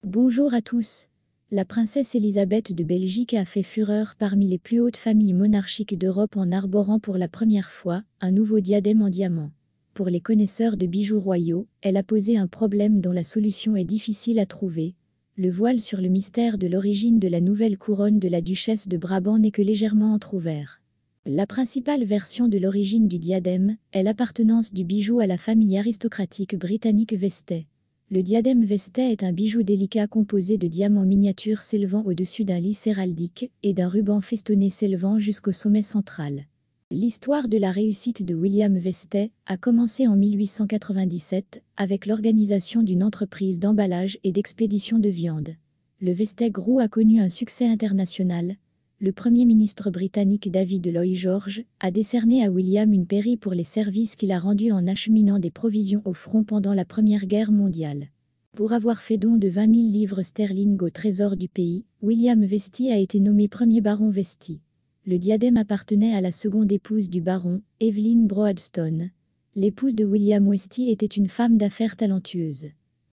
Bonjour à tous. La princesse Élisabeth de Belgique a fait fureur parmi les plus hautes familles monarchiques d'Europe en arborant pour la première fois un nouveau diadème en diamant. Pour les connaisseurs de bijoux royaux, elle a posé un problème dont la solution est difficile à trouver. Le voile sur le mystère de l'origine de la nouvelle couronne de la duchesse de Brabant n'est que légèrement entrouvert. La principale version de l'origine du diadème est l'appartenance du bijou à la famille aristocratique britannique Vestey. Le diadème Vestey est un bijou délicat composé de diamants miniatures s'élevant au-dessus d'un lys héraldique et d'un ruban festonné s'élevant jusqu'au sommet central. L'histoire de la réussite de William Vestey a commencé en 1897 avec l'organisation d'une entreprise d'emballage et d'expédition de viande. Le Vestey Group a connu un succès international. Le Premier ministre britannique David Lloyd George a décerné à William une pairie pour les services qu'il a rendus en acheminant des provisions au front pendant la Première Guerre mondiale. Pour avoir fait don de 20 000 livres sterling au trésor du pays, William Vestey a été nommé premier baron Vestey. Le diadème appartenait à la seconde épouse du baron, Evelyn Broadstone. L'épouse de William Vestey était une femme d'affaires talentueuse.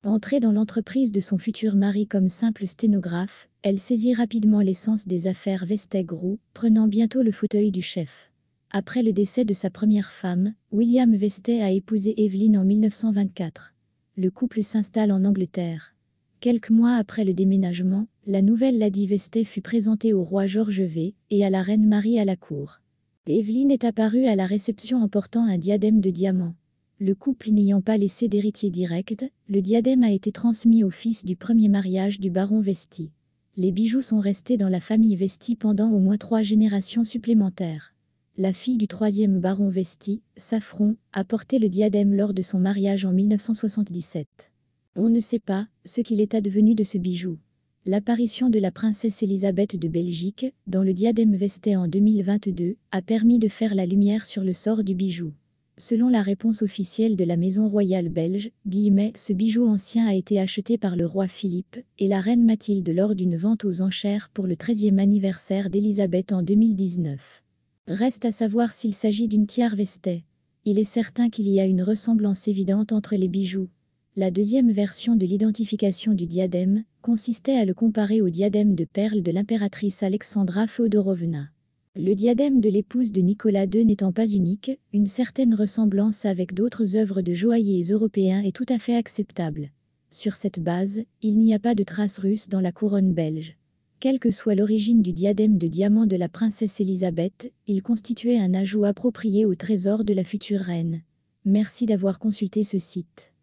Entrée dans l'entreprise de son futur mari comme simple sténographe, elle saisit rapidement l'essence des affaires Vestey Group, prenant bientôt le fauteuil du chef. Après le décès de sa première femme, William Vestey a épousé Evelyn en 1924. Le couple s'installe en Angleterre. Quelques mois après le déménagement, la nouvelle Lady Vestey fut présentée au roi George V et à la reine Marie à la cour. Evelyn est apparue à la réception en portant un diadème de diamant. Le couple n'ayant pas laissé d'héritier direct, le diadème a été transmis au fils du premier mariage du baron Vestey. Les bijoux sont restés dans la famille Vestey pendant au moins 3 générations supplémentaires. La fille du troisième baron Vestey, Saffron, a porté le diadème lors de son mariage en 1977. On ne sait pas ce qu'il est advenu de ce bijou. L'apparition de la princesse Élisabeth de Belgique, dans le diadème Vestey en 2022, a permis de faire la lumière sur le sort du bijou. Selon la réponse officielle de la maison royale belge, ce bijou ancien a été acheté par le roi Philippe et la reine Mathilde lors d'une vente aux enchères pour le 13e anniversaire d'Élisabeth en 2019. Reste à savoir s'il s'agit d'une tiare Vestey. Il est certain qu'il y a une ressemblance évidente entre les bijoux. La deuxième version de l'identification du diadème consistait à le comparer au diadème de perles de l'impératrice Alexandra Feodorovna. Le diadème de l'épouse de Nicolas II n'étant pas unique, une certaine ressemblance avec d'autres œuvres de joailliers européens est tout à fait acceptable. Sur cette base, il n'y a pas de traces russes dans la couronne belge. Quelle que soit l'origine du diadème de diamant de la princesse Élisabeth, il constituait un ajout approprié au trésor de la future reine. Merci d'avoir consulté ce site.